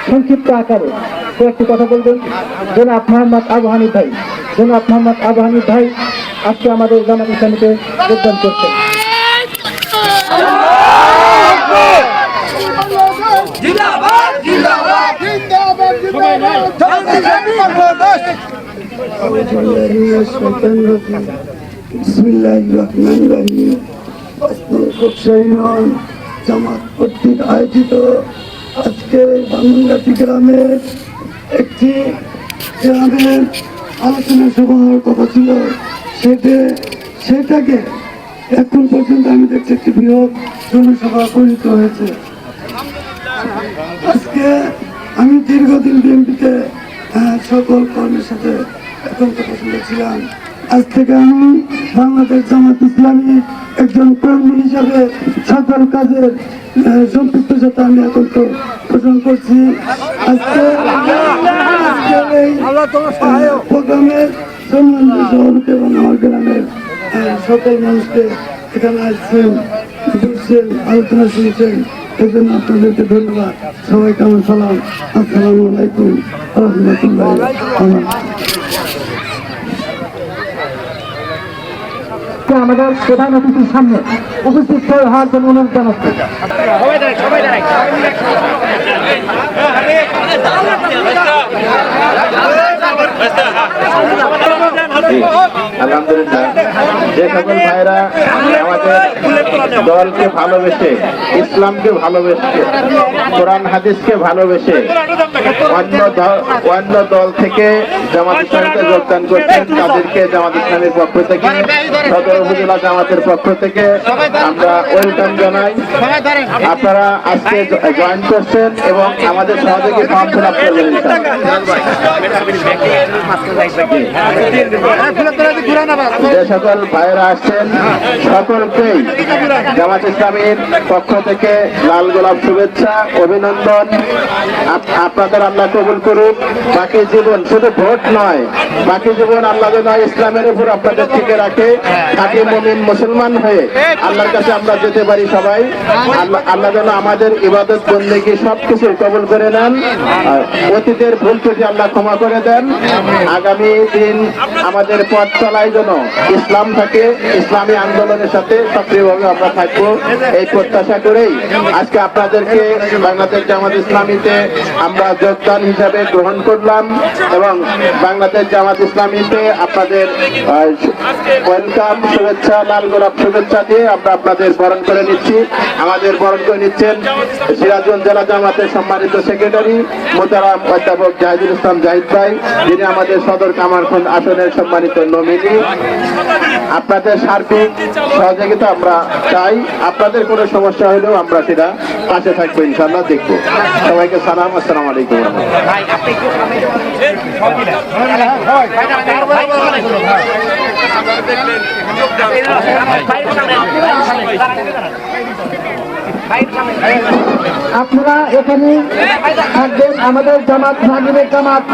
সংক্ষিপ্ত আকারে একটি কথা বলবেন জনাব মোহাম্মদ আবু হানিফ ভাই। জনাব মোহাম্মদ আবু হানিফ ভাই আজকে আমাদের জামাত ইসলামীতে যোগদান করছেন। জামাত কর্তৃক আয়োজিত আজকে বামুনগাছি গ্রামের একটি গ্রামের আলোচনা সভা হওয়ার কথা ছিল, সেটাকে এখন পর্যন্ত আমি দেখছি একটি বৃহৎ জনসভা পরিণত হয়েছে। আজকে আমি দীর্ঘদিন বিএনপিতে সকল কর্মের সাথে একান্ত পছন্দ ছিলাম। আজ থেকে আমি বাংলাদেশ জামাত ইসলামী একজন কর্মী হিসাবে সকল কাজের সম্পৃক্ত সাথে আমি একান্ত পোষণ করছি। আজকে এই প্রোগ্রামের সম্মানিত সভাপতি এবং আমার গ্রামের সকল মানুষকে এখানে আসছেন, বুঝছেন, আলোচনা শুনছেন, এই জন্য আপনাদেরকে ধন্যবাদ। সবাইকে আমার সালাম, আসসালামু আলাইকুম রহমতুল্লাহ। আমাদের প্রধান অতিথির সামনে উপস্থিত হওয়ার জন্য অনুরোধ জানাচ্ছি। আলহামদুলিল্লাহ, যে সকল ভাইরা আমাদের দলকে ভালোবেসে, ইসলামকে ভালোবেসে, কোরআন হাদিসকে ভালোবেসে অন্য দল থেকে জামাত ইসলামীতে যোগদান করছেন, তাদেরকে জামাত ইসলামের পক্ষ থেকে, সদর উপজেলা জামাতের পক্ষ থেকে আমরা ওয়েলকাম জানাই। আপনারা আজকে জয়েন করছেন এবং আমাদের সহযোগী ফর্ম ফিল আপ করবেন। যে সকল ভাইয়েরা আসছেন সকলকেই জামাত ইসলামীর পক্ষ থেকে লাল গোলাপ শুভেচ্ছা, অভিনন্দন। আপনাদের আল্লাহ কবুল করুক। বাকি জীবন শুধু ভোট নয়, বাকি জীবন আল্লাহ যেন ইসলামের উপর আপনাদের টিকে রাখে, খাঁটি মুমিন মুসলমান হয়ে আল্লাহর কাছে আমরা যেতে পারি সবাই। আল্লাহ যেন আমাদের ইবাদত বন্দেগী সবকিছু কবুল করে নেন, অতীতের ভুল ত্রুটি আল্লাহ ক্ষমা করে দেন। আগামী দিন আমাদের পথ চলায় যেন ইসলাম থাকে, ইসলামী আন্দোলনের সাথে সক্রিয়ভাবে আমরা থাকবো, এই প্রত্যাশা করেই আজকে আপনাদেরকে বাংলাদেশ জামাত ইসলামীতে আমরা যোগদান হিসাবে গ্রহণ করলাম এবং বাংলাদেশ জামাত ইসলামীতে আপনাদের ওয়েলকাম শুভেচ্ছা, লাল গোলাপ শুভেচ্ছা দিয়ে আমরা আপনাদের বরণ করে নিচ্ছি। আমাদের বরণ করে নিচ্ছেন সিরাজগঞ্জ জেলা জামাতের সম্মানিত সেক্রেটারি মোহতারাম অধ্যাপক জাহিদুল ইসলাম জাহিদ ভাই, যিনি আমাদের সদর কামারখন্দ আসনের সম্মানিত নমিনি। আপনাদের সার্বিক সহযোগিতা আমরা চাই, আপনাদের কোনো সমস্যা হলেও আমরা সেটা পাশে থাকবো, ইনশাআল্লাহ দেখবো। সবাইকে সালাম, আসসালামু আলাইকুম। আপনারা এখানে থাকবেন, আমাদের জামাত জামাত